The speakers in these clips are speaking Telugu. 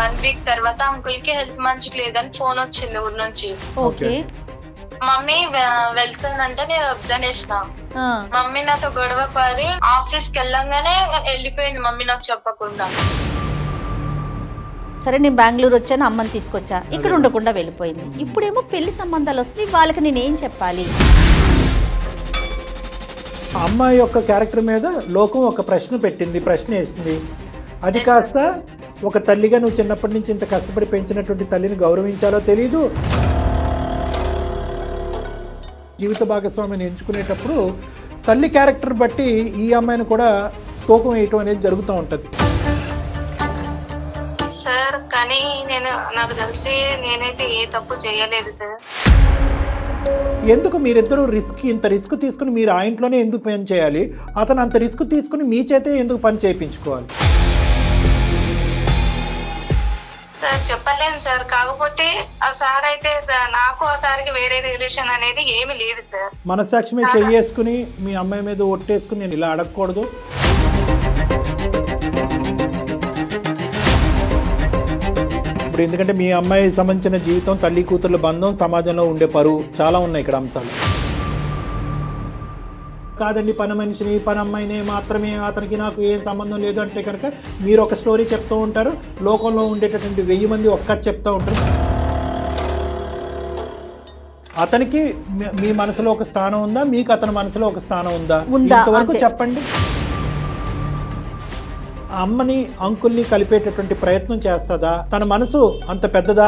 1 వీక్ తర్వాత అంకుల్ కి హెల్త్ మంచిగా లేదని ఫోన్ వచ్చింది ఊరి నుంచి. ఓకే. మమ్మీ వెళ్తానంటే నేను వద్దనేసిన. మమ్మీ నాతో గొడవ పడి ఆఫీస్ కి వెళ్ళంగానే వెళ్ళిపోయింది మమ్మీ నాకు చెప్పకుండా. సరే నేను బెంగళూరు వచ్చాను, అమ్మని తీసుకొచ్చా, ఇక్కడ ఉండకుండా వెళ్ళిపోయింది. ఇప్పుడేమో పెళ్లి సంబంధాలు వస్తున్నాయి, వాళ్ళకి నేనేం చెప్పాలి? అమ్మాయి యొక్క క్యారెక్టర్ మీద లోకం ఒక ప్రశ్న పెట్టింది, ప్రశ్న వేసింది. అది కాస్త ఒక తల్లిగా నువ్వు చిన్నప్పటి నుంచి ఇంత కష్టపడి పెంచినటువంటి తల్లిని గౌరవించాలో తెలీదు. జీవిత భాగస్వామిని ఎంచుకునేటప్పుడు తల్లి క్యారెక్టర్ బట్టి ఈ అమ్మాయిని కూడా తూకం వేయటం అనేది జరుగుతూ ఉంటుంది. సార్ కానీ నాకు తెలిసి నేనైతే ఏ తప్పు చేయలేదు సార్. ఎందుకు మీరిద్దరూ ఇంత రిస్క్ తీసుకుని మీరు ఆ ఇంట్లోనే ఎందుకు పని చేయాలి? అతను అంత రిస్క్ తీసుకుని మీ చేతే ఎందుకు పని చేయించుకోవాలి? సార్ చెప్పలేను సార్. కాకపోతే ఆ సార్ అయితే నాకు ఆ సార్కి వేరే రిలేషన్ అనేది ఏమీ లేదు సార్. మనసాక్షి మీద చెయ్యేసుకుని మీ అమ్మాయి మీద ఒట్టేసుకుని నేను ఇలా అడగకూడదు. ఇప్పుడు ఎందుకంటే మీ అమ్మాయి సంబంధించిన జీవితం, తల్లి కూతుర్ల బంధం, సమాజంలో ఉండే పరువు చాలా ఉన్నాయి ఇక్కడ అంశాలు. కాదండి పని మనిషిని, పని అమ్మాయిని మాత్రమే, అతనికి నాకు ఏం సంబంధం లేదు అంటే కనుక మీరు ఒక స్టోరీ చెప్తూ ఉంటారు, లోకంలో ఉండేటటువంటి 1000 మంది ఒక్కటి చెప్తూ ఉంటారు. అతనికి మీ మనసులో ఒక స్థానం ఉందా, మీకు అతని మనసులో ఒక స్థానం ఉందా? ఇంతవరకు చెప్పండి. అమ్మని అంకుల్ని కలిపేటటువంటి ప్రయత్నం చేస్తుందా? తన మనసు అంత పెద్దదా?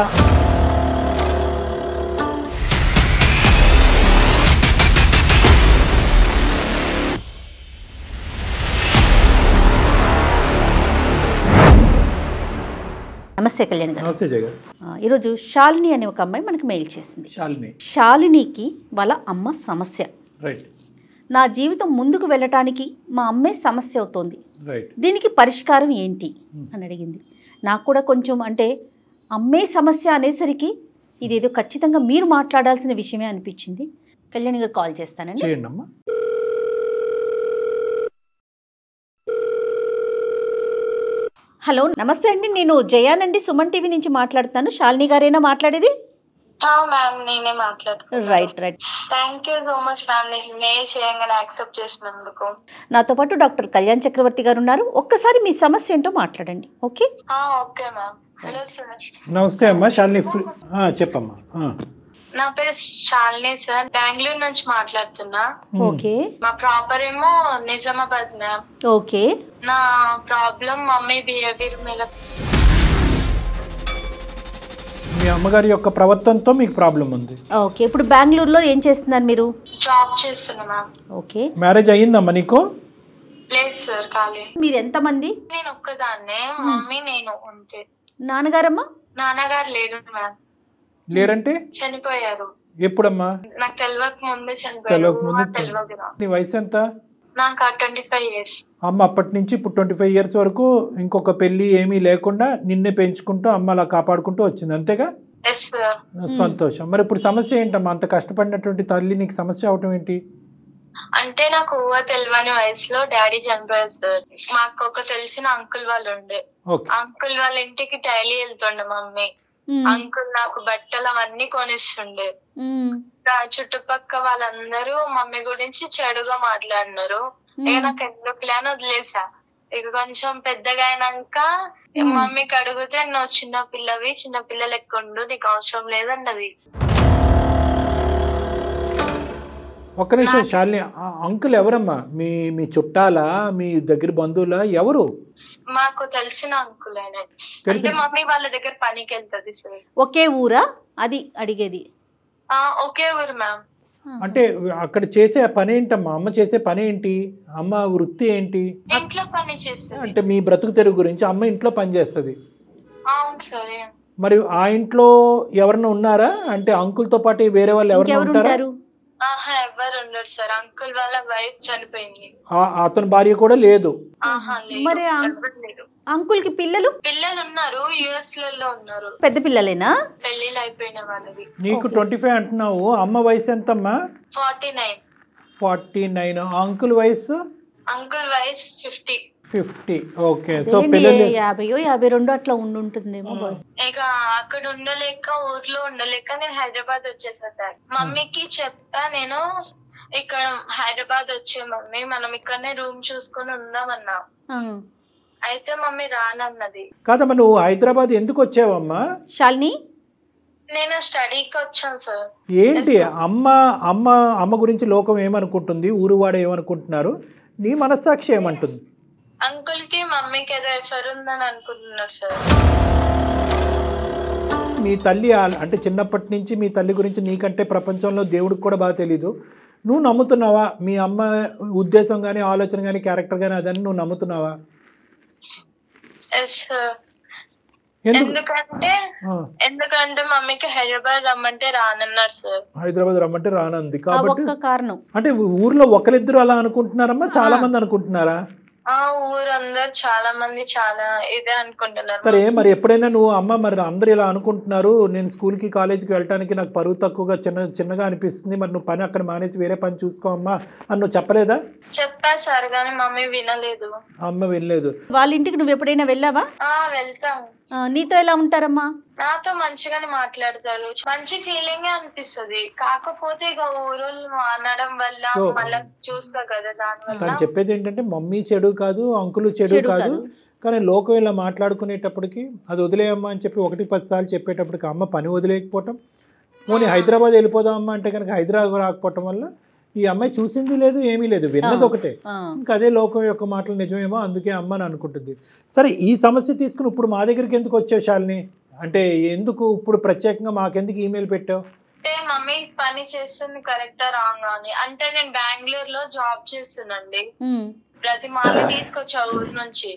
నమస్తే కళ్యాణ్ గారు. నమస్తే జయ గారు. ఈరోజు శాలిని అనే ఒక అమ్మాయి మనకి మెయిల్ చేసింది. శాలినికి వాళ్ళ అమ్మ సమస్య. రైట్. నా జీవితం ముందుకు వెళ్ళటానికి మా అమ్మే సమస్య అవుతోంది, దీనికి పరిష్కారం ఏంటి అని అడిగింది. నాకు కూడా కొంచెం అంటే అమ్మే సమస్య అనేసరికి ఇదేదో ఖచ్చితంగా మీరు మాట్లాడాల్సిన విషయమే అనిపించింది. కళ్యాణ్ గారు కాల్ చేస్తానండి. హలో నమస్తే అండి, నేను జయానండి, సుమన్ టీవీ నుంచి మాట్లాడుతాను. శాలిని గారేనా మాట్లాడేది? నేనే మాట్లాడుతున్నాను. Right right. Thank you so much ma'am, mail చేయంగానే యాక్సెప్ట్ చేసినందుకు. నాతో పాటు డాక్టర్ కళ్యాణ్ చక్రవర్తి గారు ఉన్నారు. ఒక్కసారి మీ సమస్య ఏంటో మాట్లాడండి. Okay okay ma'am. Hello sir. నమస్తే అమ్మా శాలిని. చెప్పమ్మా. నా పేరు శాలిని సార్, బెంగళూరు నుంచి మాట్లాడుతున్నా. ఓకే. మా ప్రాపర్ ఏమో నిజామాబాద్ మ్యామ్. ఓకే. నా ప్రాబ్లం మమ్మీ బిహేవియర్ మీద. మీ అమ్మగారి యొక్క ప్రవర్తనతో మీకు ప్రాబ్లం ఉంది. ఓకే. ఇప్పుడు బెంగళూరులో ఏం చేస్తున్నారు మీరు? జాబ్ చేస్తున్నా మ్యామ్. ఓకే. మ్యారేజ్ అయ్యిందమ్మా నీకు? లేదు సార్, కాలేదు. మీరు ఎంత మంది? నేను ఒక్కదాన్నే, మమ్మీ నేను అంతే. నాన్నగారమ్మా? నాన్నగారు లేరు మ్యామ్. లేరంటే? చనిపోయారు. ఎప్పుడమ్మా? నాకు తెలియక ముందే చనిపోయారు. నీ వయసు ఎంత? నాకు 25 years. అమ్మ అప్పటి నుంచి ఇప్పుడు 25 years వరకు ఇంకొక పెళ్లి ఏమీ లేకుండా నిన్నే పెంచుకుంటూ అమ్మ అలా కాపాడుకుంటూ వచ్చింది, అంతేగా? సంతోషం. మరి ఇప్పుడు సమస్య ఏంటమ్మా? అంత కష్టపడినటువంటి తల్లి నీకు సమస్య అవటం ఏంటి? అంటే నాకు తెలియని వయసులో డాడీ చనిపోయారు సార్. మాకు ఒక తెలిసిన అంకుల్ వాళ్ళు ఉండే. అంకుల్ వాళ్ళ ఇంటికి డైలీ వెళ్తుండే మమ్మీ. అంకుల్ నాకు బట్టలు అవన్నీ కొనిస్తుండే. చుట్టుపక్క వాళ్ళందరూ మమ్మీ గురించి చెడుగా మాట్లాడినారు. ఇక నాకు ఎందుకు ప్లాన్ వదిలేసా. ఇక కొంచెం పెద్దగా అయినాక మమ్మీకి అడిగితే నువ్వు చిన్న పిల్లవి, చిన్న పిల్లలు ఎక్కుండు, నీకు అవసరం లేదన్నది. ఒక్క నిమిషం శాలిని, అంకుల్ ఎవరమ్మా? మీ చుట్టాలా, మీ దగ్గర బంధువులా, ఎవరు? మాకు తెలిసిన అంకుల్ ఆయన. అంటే మమ్మీ వాళ్ళ దగ్గర పనికి వెళ్తుంది సార్. ఒకే ఊరా అది అడిగేది? ఒకే ఊరు మ్యామ్. అంటే అక్కడ చేసే పని ఏంటమ్మా? అమ్మ చేసే పని ఏంటి? అమ్మ వృత్తి ఏంటి? ఇంట్లో పని చేస్తుంది. అంటే మీ బ్రతుకు తెరుగు గురించి అమ్మ ఇంట్లో పని చేస్తుంది. అవును సరే. మరి ఆ ఇంట్లో ఎవరన్నా ఉన్నారా? అంటే అంకుల్ తో పాటు వేరే వాళ్ళు ఎవరైనా ఉంటారా? ఎవరు ఉండరు సార్. అంకుల్ వాళ్ళ వైఫ్ చనిపోయింది. అతని భార్య కూడా లేదు? మరి అంకుల్ కి పిల్లలు ఉన్నారు, యుఎస్ లలో ఉన్నారు. పెద్ద పిల్లలేనా? పెళ్లిళ్ళు అయిపోయిన వాళ్ళవి. నీకు 25 అంటున్నావు, అమ్మ వయసు ఎంతమ్మా? 49. 49. అంకుల్ వయసు? అంకుల్ వయసు 50. ఓకే. సో పిల్లలు 50-52 అట్లా ఉంటుందేమో. ఇక అక్కడ ఉండలేక ఊర్లో ఉండలేక నేను హైదరాబాద్ వచ్చేసా సార్. మమ్మీకి చెప్పా నేను, ఇక్కడ హైదరాబాద్ వచ్చే మమ్మీ మనం ఇక్కడనే రూమ్ చూసుకొని ఉందామన్నా. అయితే మమ్మీ రానన్నది. కాదమ్మా, నువ్వు హైదరాబాద్ ఎందుకు వచ్చావమ్మా శాలిని? నేను స్టడీకి వచ్చాను సార్. ఏంటి అమ్మ గురించి లోకం ఏమనుకుంటుంది, ఊరువాడ ఏమనుకుంటున్నారు, నీ మనస్సాక్షి ఏమంటుంది? అంకుల్ కి మమ్మీకి ఏదో ఎఫర్ ఉందని అనుకుంటున్నారు సార్. మీ తల్లి అంటే చిన్నప్పటి నుంచి మీ తల్లి గురించి నీకంటే ప్రపంచంలో దేవుడికి కూడా బాగా తెలీదు. నువ్వు నమ్ముతున్నావా? మీ అమ్మ ఉద్దేశం కానీ ఆలోచన కానీ క్యారెక్టర్ కానీ అదని నువ్వు నమ్ముతున్నావా? ఎందుకంటే మమ్మీకి హైదరాబాద్ రమ్మంటే రానన్నారు సార్. హైదరాబాద్ రమ్మంటే రానంది కాబట్టి కారణం. అంటే ఊర్లో ఒకరిద్దరు అలా అనుకుంటున్నారమ్మా, చాలా మంది అనుకుంటున్నారా? ఊరందరు చాలా మంది చాలా ఇదే అనుకుంటున్నారు. సరే, మరి ఎప్పుడైనా నువ్వు అమ్మ మరి అందరు ఇలా అనుకుంటున్నారు, నేను స్కూల్ కి కాలేజీకి వెళ్ళడానికి నాకు పరువు తక్కువగా చిన్నగా అనిపిస్తుంది, మరి నువ్వు పని అక్కడ మానేసి వేరే పని చూసుకో అమ్మా అని నువ్వు చెప్పలేదా? చెప్పా సార్, కానీ మమ్మీ వినలేదు. అమ్మ వినలేదు. వాళ్ళ ఇంటికి నువ్వు ఎప్పుడైనా వెళ్ళావా? వెళ్తాను. నీతో ఎలా ఉంటారమ్మా? నాతో మంచిగానే మాట్లాడతారు, మంచి ఫీలింగ్ అనిపిస్తుంది. కాకపోతే ఇక ఊరోళ్ళు అనడం వల్ల మళ్ళీ చూస్తా కదా, దానివల్ల. తను చెప్పేది ఏంటంటే మమ్మీ చెడు కాదు, అంకులు చెడు కాదు, కానీ లోకం ఇలా మాట్లాడుకునేటప్పటికి అది వదిలేయమ్మా అని చెప్పి 1-10 సార్లు చెప్పేటప్పటికి అమ్మ పని వదిలేకపోవటం, పోనీ హైదరాబాద్ వెళ్ళిపోదాం అమ్మ అంటే కనుక హైదరాబాద్ రాకపోవటం వల్ల ఈ అమ్మాయి చూసింది లేదు, ఏమీ లేదు, విన్నది ఒకటే. ఇంకా అదే లోకం యొక్క మాటలు నిజమేమో, అందుకే అమ్మ అని అనుకుంటుంది. సరే, ఈ సమస్య తీసుకుని ఇప్పుడు మా దగ్గరికి ఎందుకు వచ్చావు శాలిని? అంటే ఎందుకు ఇప్పుడు ప్రత్యేకంగా మాకెందుకు ఈమెయిల్ పెట్టావు? అంటే మమ్మీ పని చేస్తుంది కరెక్టా రాంగ్ అని. అంటే నేను బెంగళూరులో జాబ్ చేస్తున్నాండి. ప్రతి మాల తీసుకొచ్చా ఊరు నుంచి.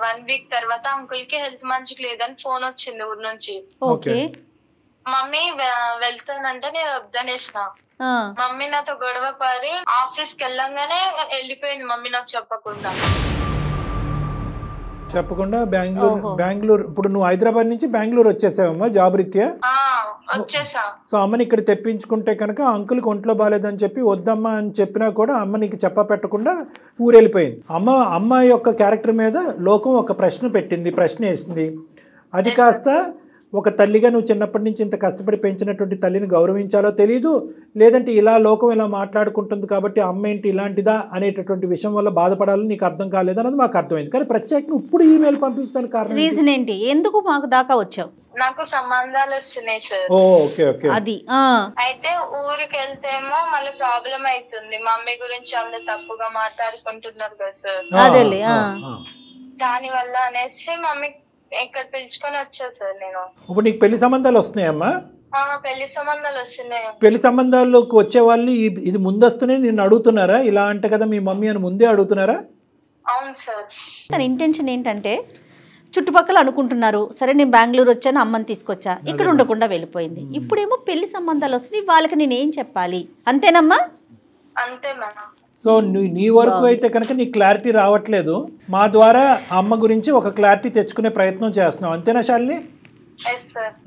1 వీక్ తర్వాత అంకుల్ కి హెల్త్ మంచిగా లేదని ఫోన్ వచ్చింది ఊరు నుంచి. మమ్మీ వెళ్తానంటే నేను వద్దనేసిన. మమ్మీ నాతో గొడవ పడి ఆఫీస్ కి వెళ్ళంగానే వెళ్ళిపోయింది మమ్మీ నాకు చెప్పకుండా. బెంగళూరు ఇప్పుడు నువ్వు హైదరాబాద్ నుంచి బెంగళూరు వచ్చేసావమ్మా జాబ్ రీత్యా? వచ్చేసా. సో అమ్మని ఇక్కడ తెప్పించుకుంటే కనుక అంకుల్కి ఒంట్లో బాగాలేదని చెప్పి వద్దమ్మా అని చెప్పినా కూడా అమ్మ నీకు చెప్ప పెట్టకుండా ఊరెళ్ళిపోయింది. అమ్మ యొక్క క్యారెక్టర్ మీద లోకం ఒక ప్రశ్న పెట్టింది, ప్రశ్న వేసింది. అది కాస్త ఒక తల్లిగా నువ్వు చిన్నప్పటి నుంచి ఇంత కష్టపడి పెంచినటువంటి తల్లిని గౌరవించాలో తెలీదు, లేదంటే ఇలా లోకం ఇలా మాట్లాడుకుంటుంది కాబట్టి అమ్మ ఏంటి ఇలాంటిదా అనేటటువంటి విషయం వల్ల బాధపడాలని నీకు అర్థం కాలేదన్నది మాకు అర్థమైంది. కానీ ప్రత్యేకంగా ఇప్పుడు ఈమెయిల్ పంపించడానికి కారణం రీజన్ ఏంటి? ఎందుకు మాకు దాకా వచ్చావు? నాకు సంబంధాలు వస్తున్నాయి సార్. అది అయితే ఊరికి వెళ్తేమో మళ్ళీ ప్రాబ్లం అవుతుంది. మమ్మీ గురించి అందరు తప్పుగా మాట్లాడుకుంటున్నారు కదా సార్, అదేలే. దాని వల్ల అనేసి మమ్మీ ఇక్కడ పిలుచుకొని వచ్చా సార్ నేను. ఇప్పుడు నీకు పెళ్లి సంబంధాలు వస్తున్నాయమ్మా? పెళ్లి సంబంధాలు వస్తున్నాయి. పెళ్లి సంబంధాల్లోకి వచ్చే వాళ్ళు ఇది ముందస్తునే నిన్ను అడుగుతున్నారా? ఇలా అంటే కదా మీ మమ్మీ అని ముందే అడుగుతున్నారా? అవును సార్. తన ఇంటెన్షన్ ఏంటంటే చుట్టుపక్కల అనుకుంటున్నారు, సరే నేను బెంగళూరు వచ్చాను, అమ్మని తీసుకొచ్చా, ఇక్కడ ఉండకుండా వెళ్ళిపోయింది. ఇప్పుడేమో పెళ్లి సంబంధాలు వస్తున్నాయి, వాళ్ళకి నేనేం చెప్పాలి? అంతేనమ్మా? అంతే మేడం. సో నీ వరకు అయితే కనుక నీ క్లారిటీ రావట్లేదు, మా ద్వారా అమ్మ గురించి ఒక క్లారిటీ తెచ్చుకునే ప్రయత్నం చేస్తున్నావు, అంతేనా శాలిని?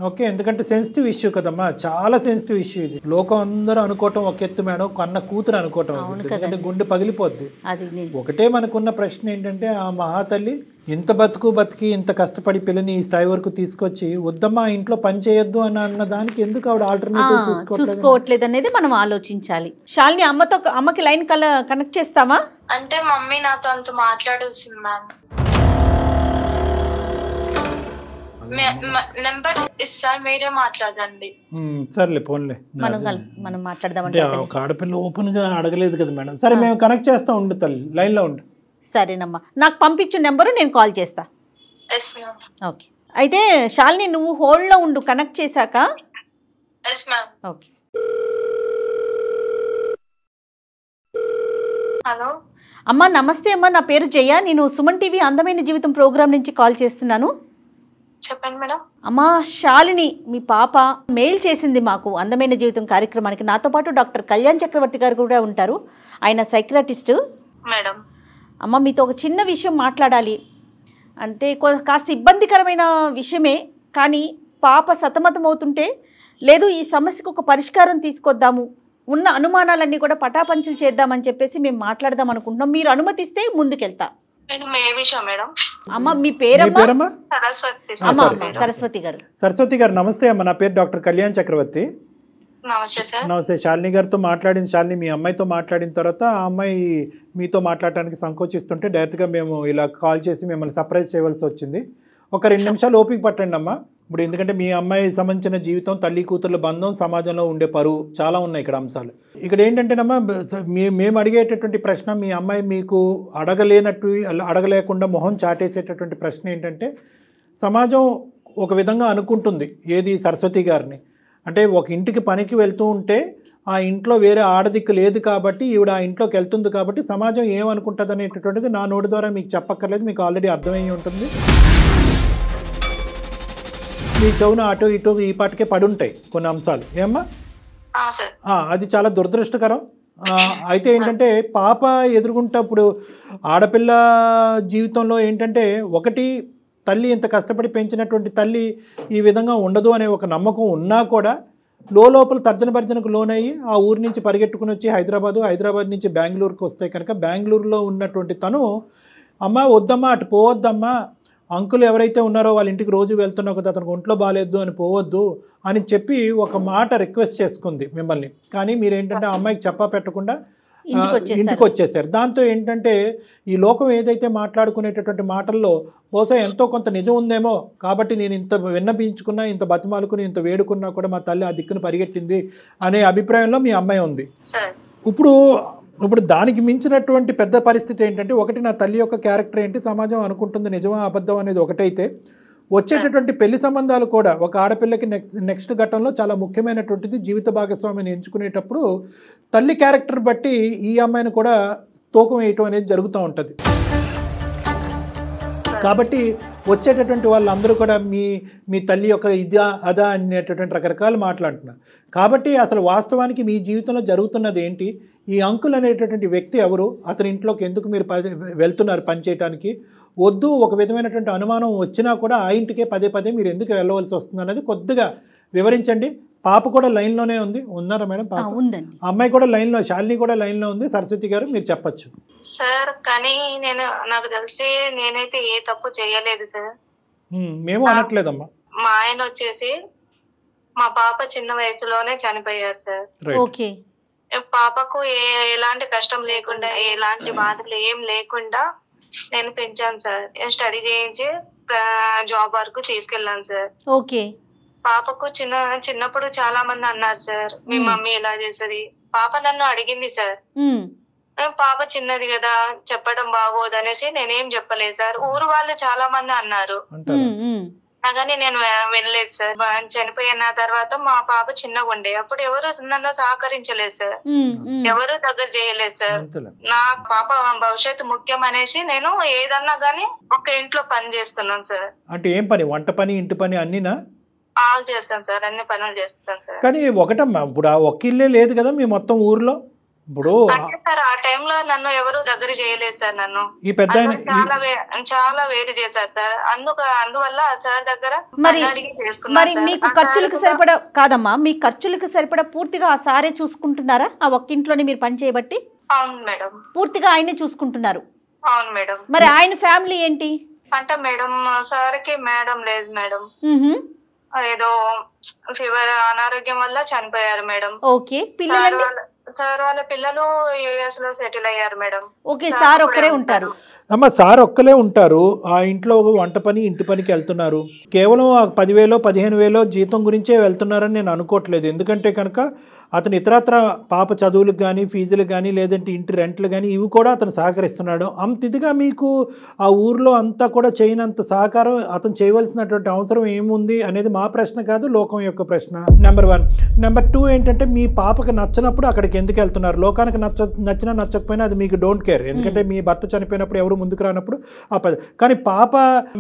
ఓకే, ఎందుకంటే సెన్సిటివ్ ఇష్యూ కదమ్మా, చాలా సెన్సిటివ్ ఇష్యూ ఇది. లోకం అందరూ అనుకోవటం ఒక ఎత్తు మేడం, కన్న కూతురు అనుకోవటం, ఎందుకంటే గుండె పగిలిపోద్ది. ఒకటే మనకున్న ప్రశ్న ఏంటంటే ఆ మహాతల్లి ఇంత బతికి ఇంత కష్టపడి పిల్లని ఈ స్థాయి వరకు తీసుకొచ్చి వద్దమ్మా ఇంట్లో పని చేయొద్దు అని అన్న దానికి ఎందుకు ఆవిడ ఆల్టర్నేటివ్ చూసుకోవట్లేదు అనేది మనం ఆలోచించాలి. శాలిని అమ్మకి లైన్ కనెక్ట్ చేస్తావా? అంటే మమ్మీ నాతో అంత మాట్లాడొస్తుంది మ్యామ్. నెంబర్ ఇస్తా, మీరే మాట్లాడండి. సర్లే పోన్లే, మనం మాట్లాడదాం. ఒక ఆడపిల్ల ఓపెన్ గా అడగలేదు కదా మేడం. సరే మేము కనెక్ట్ చేస్తా, ఉండు తల్లి లైన్ లో ఉండు. సరేనమ్మా, నాకు పంపించు నెంబరు, నేను కాల్ చేస్తా. ఓకే, అయితే శాలిని నువ్వు హోల్డ్ లో ఉండు, కనెక్ట్ చేశాక. ఓకే. హలో అమ్మా, నమస్తే అమ్మా, నా పేరు జయ, నేను సుమన్ టీవీ అందమైన జీవితం ప్రోగ్రామ్ నుంచి కాల్ చేస్తున్నాను. చెప్పండి మేడం. అమ్మా, శాలిని మీ పాప మెయిల్ చేసింది మాకు అందమైన జీవితం కార్యక్రమానికి. నాతో పాటు డాక్టర్ కళ్యాణ్ చక్రవర్తి గారు కూడా ఉంటారు, ఆయన సైక్రాటిస్ట్ మేడం. అమ్మ, మీతో ఒక చిన్న విషయం మాట్లాడాలి. అంటే కాస్త ఇబ్బందికరమైన విషయమే, కానీ పాప సతమతం అవుతుంటే లేదు ఈ సమస్యకు ఒక పరిష్కారం తీసుకొద్దాము, ఉన్న అనుమానాలన్నీ కూడా పటాపంచలు చేద్దామని చెప్పేసి మేము మాట్లాడదాం అనుకుంటున్నాం. మీరు అనుమతిస్తే ముందుకెళ్తా. అమ్మ మీ పేరమ్మా? సరస్వతి గారు. సరస్వతి గారు నమస్తే అమ్మ. నా పేరు డాక్టర్ కళ్యాణ్ చక్రవర్తి. నమస్తే. శాలిని గారితో మాట్లాడిన శాలిని మీ అమ్మాయితో మాట్లాడిన తర్వాత ఆ అమ్మాయి మీతో మాట్లాడటానికి సంకోచిస్తుంటే డైరెక్ట్గా మేము ఇలా కాల్ చేసి మిమ్మల్ని సర్ప్రైజ్ చేయవలసి వచ్చింది. ఒక 2 నిమిషాలు ఓపిక పట్టండి అమ్మ. ఇప్పుడు ఎందుకంటే మీ అమ్మాయి సంబంధించిన జీవితం, తల్లి కూతుర్ల బంధం, సమాజంలో ఉండే పరువు చాలా ఉన్నాయి ఇక్కడ అంశాలు. ఇక్కడ ఏంటంటేనమ్మా మేము అడిగేటటువంటి ప్రశ్న, మీ అమ్మాయి మీకు అడగలేకుండా మొహం చాటేసేటటువంటి ప్రశ్న ఏంటంటే, సమాజం ఒక విధంగా అనుకుంటుంది ఏది సరస్వతి గారిని అంటే ఒక ఇంటికి పనికి వెళ్తూ ఉంటే ఆ ఇంట్లో వేరే ఆడదిక్కు లేదు కాబట్టి ఈవిడ ఆ ఇంట్లోకి వెళ్తుంది కాబట్టి సమాజం ఏమనుకుంటుంది అనేటటువంటిది నా నోటి ద్వారా మీకు చెప్పక్కర్లేదు, మీకు ఆల్రెడీ అర్థమయ్యి ఉంటుంది. మీ చెవున అటు ఇటు ఈ పాటికే పడుంటాయి కొన్ని అంశాలు. ఏమ్మా? అది చాలా దురదృష్టకరం. అయితే ఏంటంటే పాప ఎదుర్కొంటప్పుడు ఆడపిల్ల జీవితంలో ఏంటంటే ఒకటి, తల్లి ఇంత కష్టపడి పెంచినటువంటి తల్లి ఈ విధంగా ఉండదు అనే ఒక నమ్మకం ఉన్నా కూడా లోపల తర్జన భర్జనకు లోనయ్యి ఆ ఊరి నుంచి పరిగెట్టుకుని వచ్చి హైదరాబాద్ నుంచి బెంగళూరుకి వస్తే కనుక బెంగళూరులో ఉన్నటువంటి తను, అమ్మ వద్దమ్మా అటు పోవద్దమ్మా, అంకుల్ ఎవరైతే ఉన్నారో వాళ్ళ ఇంటికి రోజు వెళ్తున్నా కదా, అతనికి ఒంట్లో బాగాలేదు అని పోవద్దు అని చెప్పి ఒక మాట రిక్వెస్ట్ చేసుకుంది మిమ్మల్ని. కానీ మీరేంటంటే ఆ అమ్మాయికి చెప్పా పెట్టకుండా ఇంటికి వచ్చేసారు. దాంతో ఏంటంటే ఈ లోకం ఏదైతే మాట్లాడుకునేటటువంటి మాటల్లో బహుశా ఎంతో కొంత నిజం ఉందేమో కాబట్టి నేను ఇంత విన్నపించుకున్నా, ఇంత బతిమాలుకుని, ఇంత వేడుకున్నా కూడా మా తల్లి ఆ దిక్కును పరిగెట్టింది అనే అభిప్రాయంలో మీ అమ్మాయి ఉంది. ఇప్పుడు దానికి మించినటువంటి పెద్ద పరిస్థితి ఏంటంటే, ఒకటి నా తల్లి యొక్క క్యారెక్టర్ ఏంటి, సమాజం అనుకుంటుంది నిజమా అబద్ధం అనేది ఒకటైతే, వచ్చేటటువంటి పెళ్లి సంబంధాలు కూడా ఒక ఆడపిల్లకి నెక్స్ట్ ఘట్టంలో చాలా ముఖ్యమైనటువంటిది. జీవిత భాగస్వామిని ఎంచుకునేటప్పుడు తల్లి క్యారెక్టర్ బట్టి ఈ అమ్మాయిని కూడా తూకం వేయటం అనేది జరుగుతూ ఉంటుంది. కాబట్టి వచ్చేటటువంటి వాళ్ళందరూ కూడా మీ తల్లి యొక్క ఇదా అదా అనేటటువంటి రకరకాలు మాట్లాడుతున్నారు. కాబట్టి అసలు వాస్తవానికి మీ జీవితంలో జరుగుతున్నది ఏంటి, ఈ అంకుల్ అనేటటువంటి వ్యక్తి ఎవరు, అతని ఇంట్లోకి ఎందుకు మీరు వెళ్తున్నారు పని చేయడానికి, వద్దు ఒక విధమైనటువంటి అనుమానం వచ్చినా కూడా ఆ ఇంటికే పదే మీరు ఎందుకు వెళ్ళవలసి వస్తుంది అనేది కొద్దిగా వివరించండి. పాప కూడా లైన్లోనే ఉన్నారా మేడం? ఉందండి. అమ్మాయి కూడా లైన్లో, శాలిని కూడా లైన్లో ఉంది. సరస్వతి గారు మీరు చెప్పచ్చు. సార్ కానీ నాకు తెలిసి నేనైతే ఏ తప్పు చేయలేదు సార్. మేము అనట్లేదమ్మా. మా ఆయన వచ్చేసి మా పాప చిన్న వయసులోనే చనిపోయారు సార్. ఓకే. పాపకు ఎలాంటి కష్టం లేకుండా, ఎలాంటి బాధలు ఏం లేకుండా నేను పెంచాను సార్. స్టడీ చేయించి జాబ్ వరకు తీసుకెళ్ళాను సార్. ఓకే. పాపకు చిన్నప్పుడు చాలా మంది అన్నారు సార్, మీ మమ్మీ ఎలా చేసేది. పాప నన్ను అడిగింది సార్, పాప చిన్నది కదా చెప్పడం బాగోదు అనేసి నేనేం చెప్పలేదు సార్. ఊరు వాళ్ళు చాలా మంది అన్నారు కానీ నేను వెళ్ళలేదు సార్. చనిపోయిన తర్వాత మా పాప చిన్నగా ఉండే అప్పుడు ఎవరు నన్ను సహకరించలేదు సార్, ఎవరు దగ్గర చేయలేదు సార్. నా పాప భవిష్యత్తు ముఖ్యం అనేసి నేను ఏదన్నా గానీ ఒక ఇంట్లో పని చేస్తున్నాను సార్. అంటే ఏం పని? వంట పని, ఇంటి పని అన్నినా? చేస్తాను సార్, అన్ని పనులు చేస్తాను సార్. కానీ ఒకటమ్మా, ఇప్పుడు ఆ ఒక్క ఇల్లే లేదు కదా మీ మొత్తం ఊర్లో. ఇప్పుడు సార్ ఆ టైంలో నన్ను ఎవరు దగ్గర చేయలేదు సార్. నన్ను ఈ పెద్ద చాలా వేరు చేశారు సార్. అందువల్ల సార్ దగ్గర మరి మీకు ఖర్చులకు సరిపడా కాదమ్మా, మీ ఖర్చులకు సరిపడా పూర్తిగా ఆ సారే చూసుకుంటున్నారా? ఆ ఒక్క ఇంట్లోనే మీరు పని చేయబట్టి? అవును మేడం. పూర్తిగా ఆయనే చూసుకుంటున్నారు? అవును మేడం. మరి ఆయన ఫ్యామిలీ ఏంటి అంటే మేడం, సార్కి మేడం లేదు మేడం, ఏదో ఫీవర్ అనారోగ్యం వల్ల చనిపోయారు మేడం. ఓకే. పిల్లలు? సార్ వాళ్ళ పిల్లలు యుఎస్ లో సెటిల్ అయ్యారు మేడం. ఓకే. సార్ ఒక్కరే ఉంటారు? అమ్మ సార్ ఒక్కలే ఉంటారు. ఆ ఇంట్లో వంట పని, ఇంటి పనికి వెళ్తున్నారు. కేవలం 10,000 15,000 జీతం గురించే వెళ్తున్నారని నేను అనుకోవట్లేదు. ఎందుకంటే కనుక అతను ఇతరత్ర పాప చదువులకు కానీ, ఫీజులకు కానీ, లేదంటే ఇంటి రెంట్లు కానీ ఇవి కూడా అతను సహకరిస్తున్నాడు. అంత ఇదిగా మీకు ఆ ఊర్లో అంతా కూడా చేయనంత సహకారం అతను చేయవలసినటువంటి అవసరం ఏముంది అనేది మా ప్రశ్న కాదు, లోకం యొక్క ప్రశ్న. నెంబర్ 1. నెంబర్ 2 ఏంటంటే మీ పాపకు నచ్చినప్పుడు అక్కడికి ఎందుకు వెళ్తున్నారు? లోకానికి నచ్చినా నచ్చకపోయినా అది మీకు డోంట్ కేర్. ఎందుకంటే మీ భర్త చనిపోయినప్పుడు ఎవరు ముందుకు రానప్పుడు కానీ పాప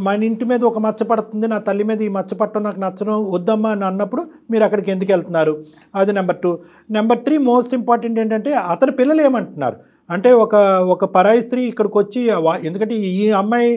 మన ఇంటి మీద ఒక మచ్చ పడుతుంది, నా తల్లి మీద ఈ మచ్చ పట్టడం నాకు నచ్చడం వద్దమ్మా అని అన్నప్పుడు మీరు అక్కడికి ఎందుకు వెళ్తున్నారు? అది నెంబర్ 2. నెంబర్ 3 మోస్ట్ ఇంపార్టెంట్ ఏంటంటే అతని పిల్లలు ఏమంటున్నారు? అంటే ఒక పరాయి స్త్రీ ఇక్కడికి వచ్చి ఎందుకంటే ఈ అమ్మాయి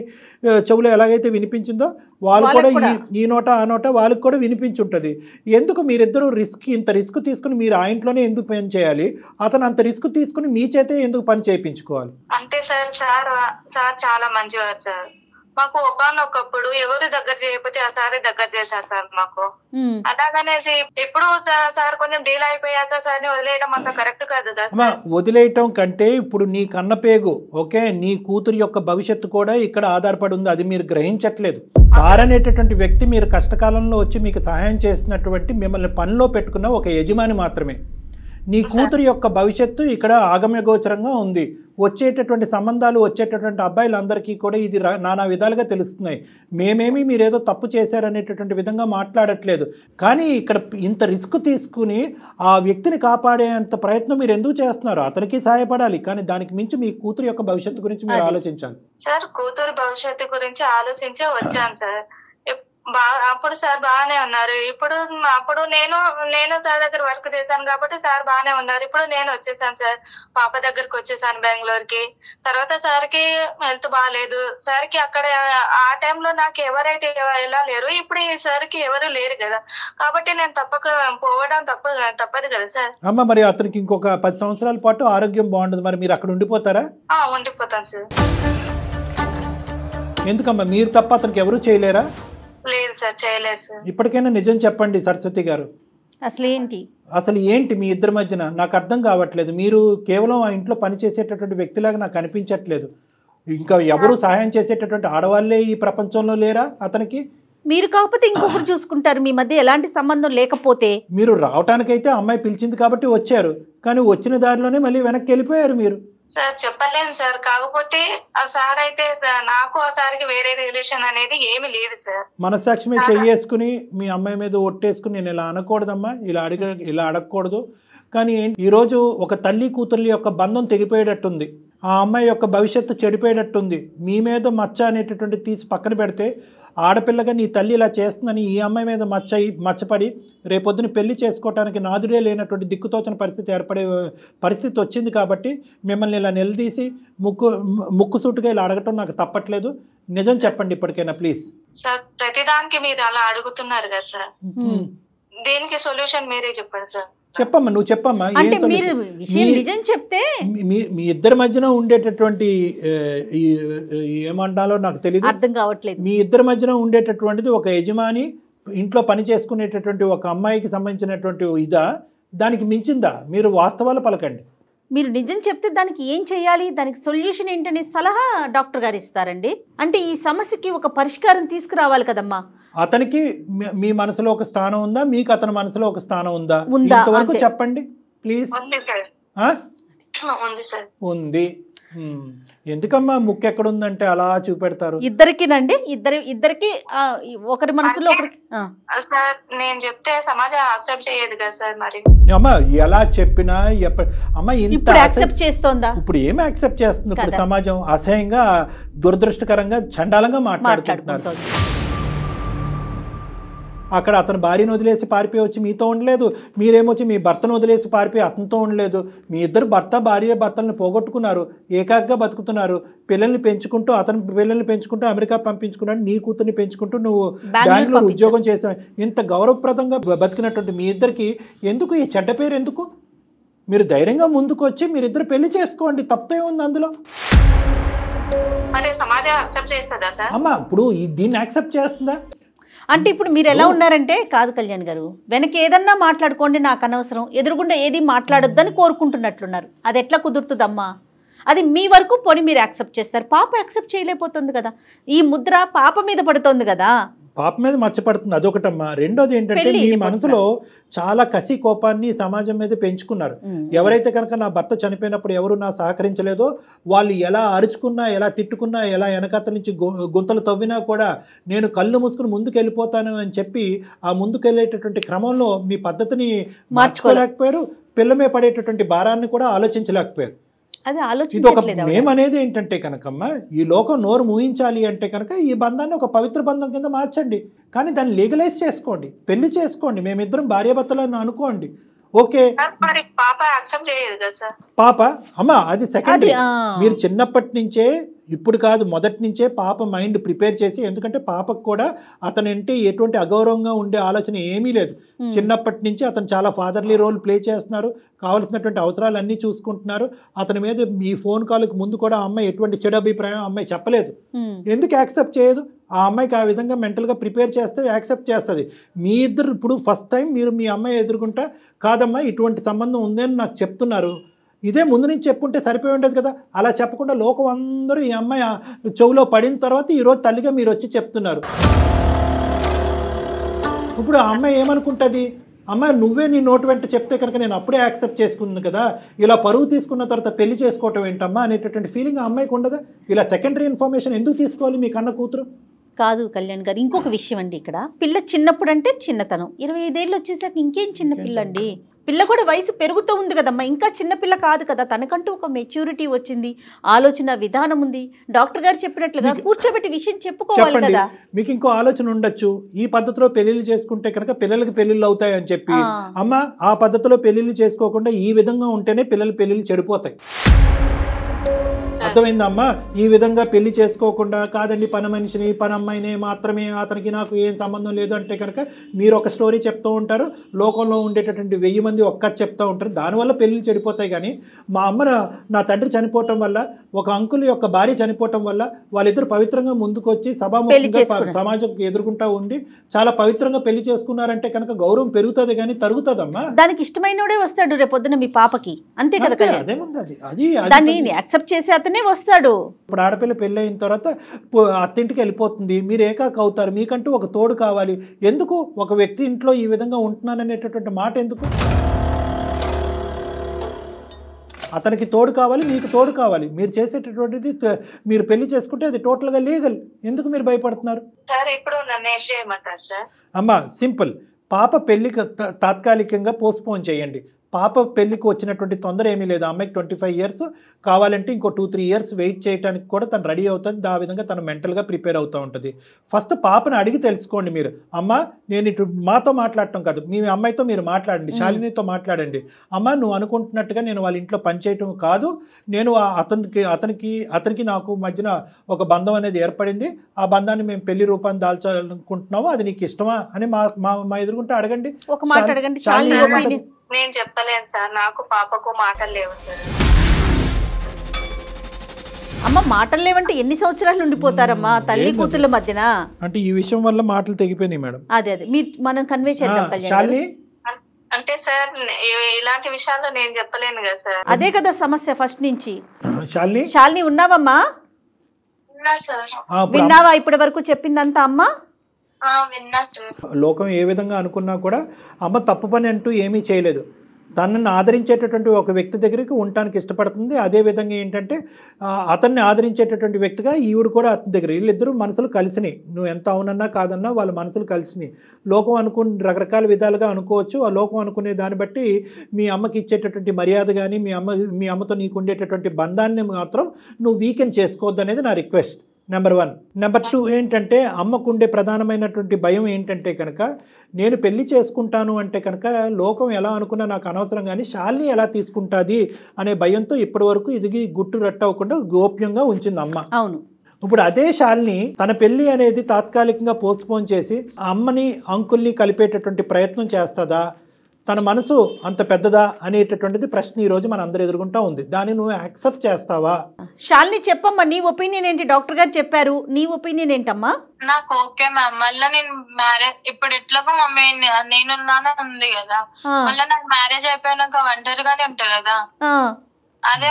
చెవులో ఎలాగైతే వినిపించిందో వాళ్ళు కూడా ఈ నోట ఆ నోట వాళ్ళకి కూడా వినిపించుంటుంది. ఎందుకు మీరిద్దరూ ఇంత రిస్క్ తీసుకుని మీరు ఆ ఇంట్లోనే ఎందుకు పని చేయాలి, అతను అంత రిస్క్ తీసుకుని మీ చేతే ఎందుకు పని చేయించుకోవాలి? అంటే సార్ చాలా మంచివారు సార్. మాకు ఒకనొకప్పుడు ఎవరు దగ్గర చేయకపోతే ఆ సారే దగ్గర చేశారు సార్ మాకు. అలాగనేసి ఇప్పుడు సార్ కొంచెం డీల్ అయిపోయాక సార్ని వదిలేయడం అంత కరెక్ట్ కాదు కదా సార్. వదిలేయటం కంటే ఇప్పుడు నీ కన్నపేగు ఓకే, నీ కూతురు యొక్క భవిష్యత్తు కూడా ఇక్కడ ఆధారపడి ఉంది, అది మీరు గ్రహించట్లేదు. సార్ అనేటటువంటి వ్యక్తి మీరు కష్టకాలంలో వచ్చి మీకు సహాయం చేస్తున్నటువంటి మిమ్మల్ని పనిలో పెట్టుకున్న ఒక యజమాని మాత్రమే. నీ కూతురు యొక్క భవిష్యత్తు ఇక్కడ ఆగమ్యగోచరంగా ఉంది. వచ్చేటటువంటి సంబంధాలు వచ్చేటటువంటి అబ్బాయిలందరికీ కూడా ఇది నానా విధాలుగా తెలుస్తున్నాయి. మేమేమి మీరేదో తప్పు చేశారనేటటువంటి విధంగా మాట్లాడట్లేదు, కానీ ఇక్కడ ఇంత రిస్క్ తీసుకుని ఆ వ్యక్తిని కాపాడేంత ప్రయత్నం మీరు ఎందుకు చేస్తున్నారు? అతనికి సహాయపడాలి, కానీ దానికి మించి మీ కూతురు యొక్క భవిష్యత్తు గురించి మీరు ఆలోచించాలి. సార్ కూతురు భవిష్యత్తు గురించి ఆలోచించే వచ్చాను సార్. అప్పుడు సార్ బాగానే ఉన్నారు. అప్పుడు నేను సార్ దగ్గర వర్క్ చేశాను కాబట్టి సార్ బాగానే ఉన్నారు. ఇప్పుడు నేను వచ్చేసాను సార్, పాప దగ్గరకు వచ్చేసాను బెంగళూరుకి. తర్వాత సార్కి హెల్త్ బాగాలేదు. సార్కి అక్కడ ఆ టైంలో నాకు ఎవరైతే ఎలా లేరు, ఇప్పుడు ఈ సార్కి ఎవరు లేరు కదా, కాబట్టి నేను పోవడం తప్పదు కదా సార్. అమ్మ మరి అతనికి ఇంకొక 10 సంవత్సరాల పాటు ఆరోగ్యం బాగుండదు, మరి మీరు అక్కడ ఉండిపోతారా? ఉండిపోతాను సార్. ఎందుకమ్మా మీరు తప్ప అతనికి ఎవరు చేయలేరా? లేదు సార్, చేయలేదు సార్. ఇప్పటికైనా నిజం చెప్పండి సరస్వతి గారు, అసలు ఏంటి మీ ఇద్దరి మధ్యన? నాకు అర్థం కావట్లేదు. మీరు కేవలం ఆ ఇంట్లో పనిచేసేటటువంటి వ్యక్తిలాగా నాకు అనిపించట్లేదు. ఇంకా ఎవరు సహాయం చేసేటటువంటి ఆడవాళ్ళే ఈ ప్రపంచంలో లేరా అతనికి? మీరు కాకపోతే ఇంకొకరు చూసుకుంటారు. మీ మధ్య ఎలాంటి సంబంధం లేకపోతే మీరు రావటానికైతే అమ్మాయి పిలిచింది కాబట్టి వచ్చారు, కానీ వచ్చిన దారిలోనే మళ్ళీ వెనక్కి వెళ్ళిపోయారు మీరు. సార్ చెప్పలేను సార్, కాకపోతే ఆ సార్ అయితే నాకు ఆ సార్కి వేరే రిలేషన్ అనేది ఏమి లేదు సార్. మనసాక్షి మీద చెయ్యేసుకుని మీ అమ్మాయి మీద ఒట్టేసుకుని నేను ఇలా అనకూడదమ్మా, ఇలా అడగకూడదు, కానీ ఈరోజు ఒక తల్లి కూతుర్ల యొక్క బంధం తెగిపోయేటట్టుంది, ఆ అమ్మాయి యొక్క భవిష్యత్తు చెడిపోయేటట్టుంది. మీ మీద మచ్చ అనేటటువంటి తీసి పక్కన పెడితే ఆడపిల్లగా నీ తల్లి ఇలా చేస్తుందని ఈ అమ్మాయి మీద మచ్చపడి రేపొద్దున పెళ్లి చేసుకోవటానికి నాదుడే లేనటువంటి దిక్కుతోచని పరిస్థితి ఏర్పడే పరిస్థితి వచ్చింది. కాబట్టి మిమ్మల్ని ఇలా నిలదీసి ముక్కుసూటుగా ఇలా అడగటం నాకు తప్పట్లేదు. నిజం చెప్పండి ఇప్పటికైనా ప్లీజ్. సార్ ప్రతిదానికి మీరు అలా అడుగుతున్నారు కదా సార్, దీనికి సొల్యూషన్ మీరే చెప్పండి సార్. చెప్పమ్మా, నువ్వు చెప్పమ్మా. నిజం చెప్తే మీ ఇద్దరి మధ్యన ఉండేటటువంటి ఏమంటాలో నాకు తెలియదు, అర్థం కావట్లేదు. మీ ఇద్దరి మధ్యన ఉండేటటువంటిది ఒక యజమాని ఇంట్లో పని చేసుకునేటటువంటి ఒక అమ్మాయికి సంబంధించినటువంటి ఇదా, దానికి మించిందా? మీరు వాస్తవాలు పలకండి. మీరు నిజం చెప్తే దానికి ఏం చేయాలి, దానికి సొల్యూషన్ ఏంటనే సలహా డాక్టర్ గారు ఇస్తారండి. అంటే ఈ సమస్యకి ఒక పరిష్కారం తీసుకురావాలి కదమ్మా. అతనికి మీ మనసులో ఒక స్థానం ఉందా, మీకు అతని మనసులో ఒక స్థానం ఉందా? ఇంతవరకు చెప్పండి ప్లీజ్. ఉంది. ఎందుకమ్మా ముక్కు ఎక్కడుందంటే అలా చూపెడతారు? ఇద్దరికినండి, ఇద్దరికి ఒకరి మనసులో ఒకరికి. నేను చెప్తే సమాజం యాక్సెప్ట్ చేయదు కదా సార్. మరి అమ్మా ఎలా చెప్పినా అమ్మా ఇంత యాక్సెప్ట్ చేస్తోందా? ఇప్పుడు ఏమి యాక్సెప్ట్ చేస్తుంది? ఇప్పుడు సమాజం అసహ్యంగా దురదృష్టకరంగా చండాలంగా మాట్లాడుకుంటున్నారు. అక్కడ అతను భార్యను వదిలేసి పారిపోయి వచ్చి మీతో ఉండలేదు, మీరేమొచ్చి మీ భర్తను వదిలేసి పారిపోయి అతనితో ఉండలేదు. మీ ఇద్దరు భర్తలను పోగొట్టుకున్నారు, ఏకాగ్గా బతుకుతున్నారు, పిల్లల్ని పెంచుకుంటూ, అతని పిల్లల్ని పెంచుకుంటూ అమెరికా పంపించుకున్నాడు, నీ కూతుర్ని పెంచుకుంటూ నువ్వు బెంగళూరు ఉద్యోగం చేసావు. ఇంత గౌరవప్రదంగా బతికినటువంటి మీ ఇద్దరికి ఎందుకు ఈ చెడ్డ పేరు? ఎందుకు? మీరు ధైర్యంగా ముందుకు వచ్చి మీరిద్దరు పెళ్లి చేసుకోండి, తప్పే ఉంది అందులో. అమ్మా ఇప్పుడు దీన్ని యాక్సెప్ట్ చేస్తుందా? అంటే ఇప్పుడు మీరు ఎలా ఉన్నారంటే, కాదు కళ్యాణ్ గారు, వెనక ఏదన్నా మాట్లాడుకోండి, నాకు అనవసరం, ఎదురుగుండా ఏది మాట్లాడొద్దని కోరుకుంటున్నట్లున్నారు. అది ఎట్లా కుదురుతుందమ్మా? అది మీ వరకు పోనీ మీరు యాక్సెప్ట్ చేస్తారు, పాప యాక్సెప్ట్ చేయలేకపోతుంది కదా, ఈ ముద్ర పాప మీద పడుతుంది కదా. పాప మీద మచ్చపడుతుంది, అదొకటమ్మా. రెండోది ఏంటంటే మీ మనసులో చాలా కసి కోపాన్ని సమాజం మీద పెంచుకున్నారు. ఎవరైతే కనుక నా భర్త చనిపోయినప్పుడు ఎవరు నా సహకరించలేదో వాళ్ళు ఎలా అరుచుకున్నా, ఎలా తిట్టుకున్నా, ఎలా వెనకత్త నుంచి గుంతలు తవ్వినా కూడా నేను కళ్ళు మూసుకుని ముందుకు వెళ్ళిపోతాను అని చెప్పి ఆ ముందుకు వెళ్ళేటటువంటి క్రమంలో మీ పద్ధతిని మార్చుకోలేకపోయారు, పిల్లమే పడేటటువంటి భారాన్ని కూడా ఆలోచించలేకపోయారు. ఇది ఒక మేం అనేది ఏంటంటే కనుకమ్మా, ఈ లోకం నోరు మూయించాలి అంటే కనుక ఈ బంధాన్ని ఒక పవిత్ర బంధం కింద మార్చండి, కానీ దాన్ని లీగలైజ్ చేసుకోండి, పెళ్లి చేసుకోండి, మేమిద్దరం భార్యాభర్తలను అనుకోండి, ఓకే. మరి పాప యాక్సెప్ట్ చేయదు కదా సార్. పాప అమ్మ అది సెకండరీ. మీరు చిన్నప్పటి నుంచే, ఇప్పుడు కాదు మొదటి నుంచే పాప మైండ్ ప్రిపేర్ చేసి, ఎందుకంటే పాపకు కూడా అతనంటే ఎటువంటి అగౌరవంగా ఉండే ఆలోచన ఏమీ లేదు. చిన్నప్పటి నుంచి అతను చాలా ఫాదర్లీ రోల్ ప్లే చేస్తున్నారు, కావాల్సినటువంటి అవసరాలు అన్నీ చూసుకుంటున్నారు. అతని మీద ఈ ఫోన్ కాల్కి ముందు కూడా ఆ అమ్మాయి ఎటువంటి చెడు అభిప్రాయం అమ్మాయి చెప్పలేదు. ఎందుకు యాక్సెప్ట్ చేయదు? ఆ అమ్మాయికి ఆ విధంగా మెంటల్గా ప్రిపేర్ చేస్తే యాక్సెప్ట్ చేస్తుంది. మీ ఇద్దరు ఇప్పుడు ఫస్ట్ టైం మీరు మీ అమ్మాయి ఎదుర్కొంటా, కాదమ్మా ఇటువంటి సంబంధం ఉందని నాకు చెప్తున్నారు, ఇదే ముందు నుంచి చెప్పుకుంటే సరిపోయి ఉండేది కదా. అలా చెప్పకుండా లోకం అందరూ ఈ అమ్మాయి చెవులో పడిన తర్వాత ఈరోజు తల్లిగా మీరు వచ్చి చెప్తున్నారు. ఇప్పుడు ఆ అమ్మాయి ఏమనుకుంటుంది? అమ్మాయి నువ్వే నీ నోటు వెంట చెప్తే కనుక నేను అప్పుడే యాక్సెప్ట్ చేసుకుంది కదా, ఇలా పరువు తీసుకున్న తర్వాత పెళ్లి చేసుకోవటం ఏంటమ్మా అనేటటువంటి ఫీలింగ్ ఆ అమ్మాయికి ఉండదా? ఇలా సెకండరీ ఇన్ఫర్మేషన్ ఎందుకు తీసుకోవాలి మీ కన్న కూతురు? కాదు కళ్యాణ్ గారు, ఇంకొక విషయం అండి. ఇక్కడ పిల్ల చిన్నప్పుడు అంటే చిన్నతనం, 25 ఏళ్ళు వచ్చేసాక ఇంకేం చిన్న పిల్ల అండి. పిల్ల కూడా వయసు పెరుగుతూ ఉంది కదమ్మా, ఇంకా చిన్నపిల్ల కాదు కదా. తనకంటూ ఒక మెచ్యూరిటీ వచ్చింది, ఆలోచన విధానం ఉంది. డాక్టర్ గారు చెప్పినట్లుగా కూర్చోబెట్టి విషయం చెప్పుకోవాలి కదా. మీకు ఇంకో ఆలోచన ఉండొచ్చు, ఈ పద్ధతిలో పెళ్లిళ్ళు చేసుకుంటే కనుక పిల్లలకి పెళ్లిళ్ళు అవుతాయి అని చెప్పి. అమ్మ ఆ పద్ధతిలో పెళ్లిళ్ళు చేసుకోకుండా ఈ విధంగా ఉంటేనే పిల్లల పెళ్లిళ్ళు చెడిపోతాయి. అర్థమైందమ్మా? ఈ విధంగా పెళ్లి చేసుకోకుండా, కాదండి పని మనిషిని పని అమ్మాయిని మాత్రమే, అతనికి నాకు ఏం సంబంధం లేదు అంటే కనుక మీరు ఒక స్టోరీ చెప్తూ ఉంటారు, లోకంలో ఉండేటటువంటి 1000 మంది ఒక్క చెప్తూ ఉంటారు, దానివల్ల పెళ్ళిళ్ళు చెడిపోతాయి. కానీ మా అమ్మ నా తండ్రి చనిపోవటం వల్ల, ఒక అంకుల్ యొక్క భార్య చనిపోవటం వల్ల వాళ్ళిద్దరు పవిత్రంగా ముందుకొచ్చి సభాముఖంగా సమాజం ఎదుర్కొంటా ఉండి చాలా పవిత్రంగా పెళ్లి చేసుకున్నారంటే కనుక గౌరవం పెరుగుతుంది కానీ తరుగుతుందమ్మా. దానికి ఇష్టమైనోడే వస్తాడు రేపొద్దున మీ పాపకి, అంతే కదా. అదేముంది, అది దాన్ని యాక్సెప్ట్ చేసి అతనే వస్తాడు. ఇప్పుడు ఆడపిల్ల పెళ్ళి అయిన తర్వాత అత్తింటికి వెళ్ళిపోతుంది, మీరు ఏకాక అవుతారు, మీకంటూ ఒక తోడు కావాలి. ఎందుకు ఒక వ్యక్తి ఇంట్లో ఈ విధంగా ఉంటున్నాననేటటువంటి మాట ఎందుకు? అతనికి తోడు కావాలి, మీకు తోడు కావాలి. మీరు చేసేటటువంటిది మీరు పెళ్లి చేసుకుంటే అది టోటల్గా లీగల్. ఎందుకు మీరు భయపడుతున్నారు? అమ్మా సింపుల్, పాప పెళ్లికి తాత్కాలికంగా పోస్ట్పోన్ చేయండి. పాప పెళ్లికి వచ్చినటువంటి తొందర ఏమీ లేదు. అమ్మాయికి 25 ఇయర్స్ కావాలంటే ఇంకో 2-3 ఇయర్స్ వెయిట్ చేయడానికి కూడా తను రెడీ అవుతుంది. ఆ విధంగా తను మెంటల్గా ప్రిపేర్ అవుతూ ఉంటుంది. ఫస్ట్ పాపను అడిగి తెలుసుకోండి మీరు. అమ్మ నేను ఇటు మాతో మాట్లాడటం కాదు, మీ అమ్మాయితో మీరు మాట్లాడండి, శాలినితో మాట్లాడండి. అమ్మ నువ్వు అనుకుంటున్నట్టుగా నేను వాళ్ళ ఇంట్లో పనిచేయటం కాదు, నేను అతనికి నాకు మధ్యన ఒక బంధం అనేది ఏర్పడింది, ఆ బంధాన్ని మేము పెళ్లి రూపాన్ని దాల్చాలనుకుంటున్నాము, అది నీకు ఇష్టమా అని మా ఎదుర్కొంటే అడగండి. ఒక మాట అడగండి. నేను చెప్పలేను సార్, నాకు పాపకు మాటలు లేవు సార్. అమ్మ మాటలు లేవంటే ఎన్ని సంవత్సరాలు ఉండిపోతారమ్మా తల్లి కూతుర్ల మధ్యన? అంటే ఈ విషయం వల్ల మాటలు తెగిపోయినాయి మేడం. అదే మనం కన్వే చేద్దాం. అంటే సార్ ఇలాంటి విషయాల్లో నేను చెప్పలేను కదా సార్. అదే కదా సమస్య ఫస్ట్ నుంచి. శాలిని ఉన్నావమ్మా? విన్నావా ఇప్పటి వరకు చెప్పిందంతా అమ్మా? లోకం ఏ విధంగా అనుకున్నా కూడా అమ్మ తప్పు పని అంటూ ఏమీ చేయలేదు. తనని ఆదరించేటటువంటి ఒక వ్యక్తి దగ్గరికి ఉండటానికి ఇష్టపడుతుంది. అదేవిధంగా ఏంటంటే అతన్ని ఆదరించేటటువంటి వ్యక్తిగా ఈవిడ కూడా అతని దగ్గర, వీళ్ళిద్దరూ మనసులు కలిసినాయి. నువ్వు ఎంత అవునన్నా కాదన్నా వాళ్ళ మనసులు కలిసినాయి. లోకం రకరకాల విధాలుగా అనుకోవచ్చు. ఆ లోకం అనుకునే దాన్ని బట్టి మీ అమ్మకి ఇచ్చేటటువంటి మర్యాద కానీ మీ అమ్మతో నీకు ఉండేటటువంటి బంధాన్ని మాత్రం నువ్వు వీకెండ్ చేసుకోవద్దు అనేది నా రిక్వెస్ట్. నెంబర్ 1. నెంబర్ 2 ఏంటంటే అమ్మకు ఉండే ప్రధానమైనటువంటి భయం ఏంటంటే కనుక నేను పెళ్లి చేసుకుంటాను అంటే కనుక లోకం ఎలా అనుకున్నా నాకు అనవసరం, కానీ శాలిని ఎలా తీసుకుంటుంది అనే భయంతో ఇప్పటి వరకు ఇది గుట్టు రట్టవకుండా గోప్యంగా ఉంచింది అమ్మ. అవును. ఇప్పుడు అదే శాలిని తన పెళ్లి అనేది తాత్కాలికంగా పోస్ట్పోన్ చేసి అమ్మని అంకుల్ని కలిపేటటువంటి ప్రయత్నం చేస్తుందా? తన మనసు అంత పెద్దదా అనేటటువంటిది ప్రశ్న ఈ రోజు మన అందరు ఎదుర్కొంటా ఉంది. దాన్ని నువ్వు యాక్సెప్ట్ చేస్తావా? శాలిని చెప్పమ్మా, నీ ఒపీనియన్ ఏంటి? డాక్టర్ గారు చెప్పారు, నీ ఒపీనియన్ ఏంటమ్మా? నాకు ఓకే మ్యామ్. మళ్ళీ నేను మ్యారేజ్ ఇప్పుడు ఎట్లాగో మమ్మీ నేనున్నాను ఉంది కదా, మళ్ళీ నాకు మ్యారేజ్ అయిపోయినాక ఒంటరిగానే ఉంటా కదా. అదే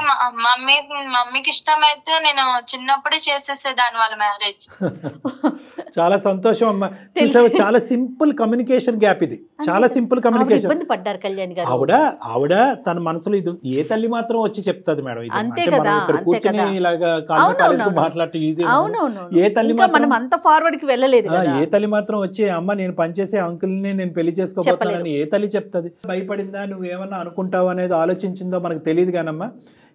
మమ్మీకి ఇష్టమైతే నేను చిన్నప్పుడే చేసేసేదాన్ని వాళ్ళ మ్యారేజ్. చాలా సంతోషం అమ్మా. చూసావు, చాలా సింపుల్ కమ్యూనికేషన్ గ్యాప్ ఇది, చాలా సింపుల్ కమ్యూనికేషన్. ఆవిడ తన మనసులో ఇది ఏ తల్లి మాత్రం వచ్చి చెప్తుంది మేడం. ఇక్కడ కూర్చొని ఇలాగా మాట్లాడటం ఈజీ. ఏ తల్లి ఏ తల్లి మాత్రం వచ్చి అమ్మ నేను పనిచేసే అంకుల్ని నేను పెళ్లి చేసుకోబోతానని ఏ తల్లి చెప్తుంది? భయపడిందా, నువ్వేమన్నా అనుకుంటావు అనేది ఆలోచించిందో మనకు తెలియదు కానమ్మా.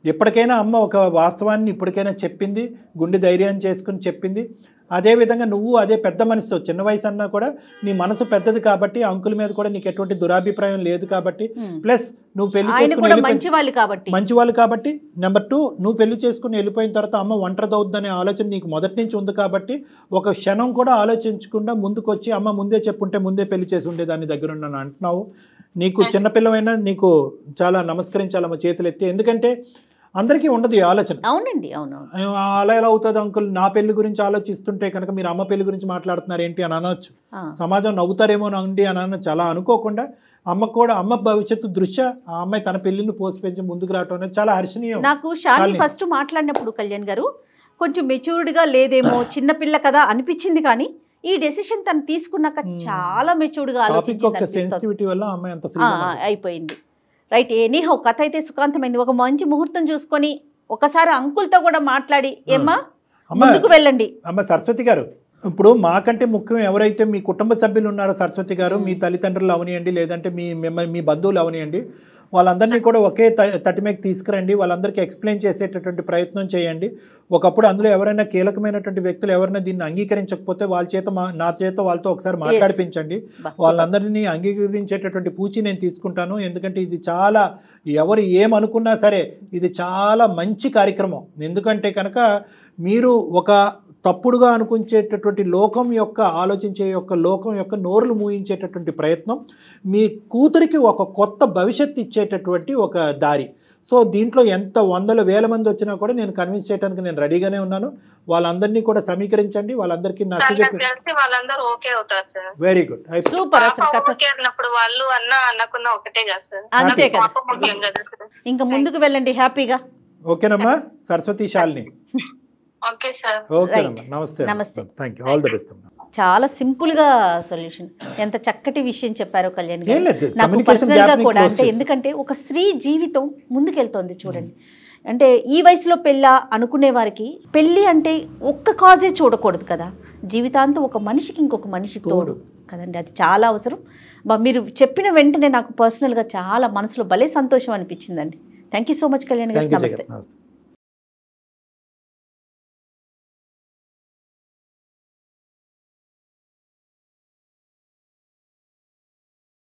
ఎప్పటికైనా అమ్మ ఒక వాస్తవాన్ని ఇప్పటికైనా చెప్పింది, గుండె ధైర్యాన్ని చేసుకుని చెప్పింది. అదేవిధంగా నువ్వు అదే పెద్ద మనసుతో, చిన్న వయసు అన్నా కూడా నీ మనసు పెద్దది కాబట్టి అంకుల్ మీద కూడా నీకు ఎటువంటి దురాభిప్రాయం లేదు కాబట్టి, ప్లస్ నువ్వు పెళ్లి చేసుకుని మంచి వాళ్ళు కాబట్టి, నెంబర్ 2 నువ్వు పెళ్లి చేసుకుని వెళ్ళిపోయిన తర్వాత అమ్మ ఒంటరిదవుద్దనే ఆలోచన నీకు మొదటి నుంచి ఉంది కాబట్టి ఒక క్షణం కూడా ఆలోచించకుండా ముందుకు వచ్చి అమ్మ ముందే చెప్పుంటే ముందే పెళ్లి చేసి ఉండేదాన్ని దగ్గర ఉన్నాను అంటున్నావు. నీకు చిన్నపిల్లవైనా నీకు చాలా నమస్కరించాలమ్మ చేతులు ఎత్తి. ఎందుకంటే అందరికీ ఉండదు ఈ ఆలోచన. అవునండి, అవును. అలా ఎలా అవుతుంది అంకుల్, నా పెళ్లి గురించి ఆలోచిస్తుంటే కనుక మీరు అమ్మ పెళ్లి గురించి మాట్లాడుతున్నారు ఏంటి అని అనొచ్చు, సమాజం నవ్వుతారేమో అండి అని అనొచ్చు. అలా అనుకోకుండా అమ్మ కూడా అమ్మ భవిష్యత్తు దృష్ట్యా ఆ అమ్మాయి తన పెళ్లిని పోసిపెంచి ముందుకు రావడం అనేది చాలా హర్షణీయం. నాకు షాలిని ఫస్ట్ మాట్లాడినప్పుడు కళ్యాణ్ గారు కొంచెం మెచ్యూర్డ్గా లేదేమో, చిన్నపిల్ల కదా అనిపించింది, కానీ ఈ డెసిషన్ తను తీసుకున్నాక చాలా మెచ్యూర్డ్గా అయిపోయింది. రైట్, ఎనీహౌ కథ అయితే సుఖాంతమైంది. ఒక మంచి ముహూర్తం చూసుకొని ఒకసారి అంకుల్తో కూడా మాట్లాడి ఏమ్మా ముందుకు వెళ్ళండి. అమ్మ సరస్వతి గారు, ఇప్పుడు మాకంటే ముఖ్యం ఎవరైతే మీ కుటుంబ సభ్యులు ఉన్నారో సరస్వతి గారు, మీ తల్లిదండ్రులు అవనియండి, లేదంటే మీ బంధువులు అవనియండి, వాళ్ళందరినీ కూడా ఒకే తటి మీద తీసుకురండి. వాళ్ళందరికీ ఎక్స్ప్లెయిన్ చేసేటటువంటి ప్రయత్నం చేయండి. ఒకప్పుడు అందులో ఎవరైనా కీలకమైనటువంటి వ్యక్తులు ఎవరైనా దీన్ని అంగీకరించకపోతే వాళ్ళ చేత నా చేత వాళ్ళతో ఒకసారి మాట్లాడిపించండి. వాళ్ళందరినీ అంగీకరించేటటువంటి పూచి నేను తీసుకుంటాను. ఎందుకంటే ఇది చాలా, ఎవరు ఏమనుకున్నా సరే ఇది చాలా మంచి కార్యక్రమం. ఎందుకంటే కనుక మీరు ఒక తప్పుడుగా అనుకుంచేటటువంటి లోకం యొక్క లోకం యొక్క నోరులు మూయించేటటువంటి ప్రయత్నం, మీ కూతురికి ఒక కొత్త భవిష్యత్తు ఇచ్చేటటువంటి ఒక దారి. సో దీంట్లో ఎంత వందల వేల మంది వచ్చినా కూడా నేను కన్విన్స్ చేయడానికి నేను రెడీగానే ఉన్నాను. వాళ్ళందరినీ కూడా సమీకరించండి, వాళ్ళందరికీ నచ్చజెప్పి. Very good, super. ఇంకా ముందుకు వెళ్ళండి హ్యాపీగా. ఓకేనమ్మా సరస్వతి, శాలిని. నమస్తే. చాలా సింపుల్ గా సొల్యూషన్. ఎంత చక్కటి విషయం చెప్పారో కళ్యాణ్ గారు. నాకు పర్సనల్ గా కూడా, అంటే ఎందుకంటే ఒక స్త్రీ జీవితం ముందుకెళ్తోంది చూడండి. అంటే ఈ వయసులో పెళ్ళా అనుకునే వారికి పెళ్ళి అంటే ఒక్క కాజే చూడకూడదు కదా, జీవితాంతం ఒక మనిషికి ఇంకొక మనిషి తోడు కదండి, అది చాలా అవసరం. మీరు చెప్పిన వెంటనే నాకు పర్సనల్గా చాలా మనసులో భలే సంతోషం అనిపించిందండి. Thank you so much Kalyan గారు. నమస్తే.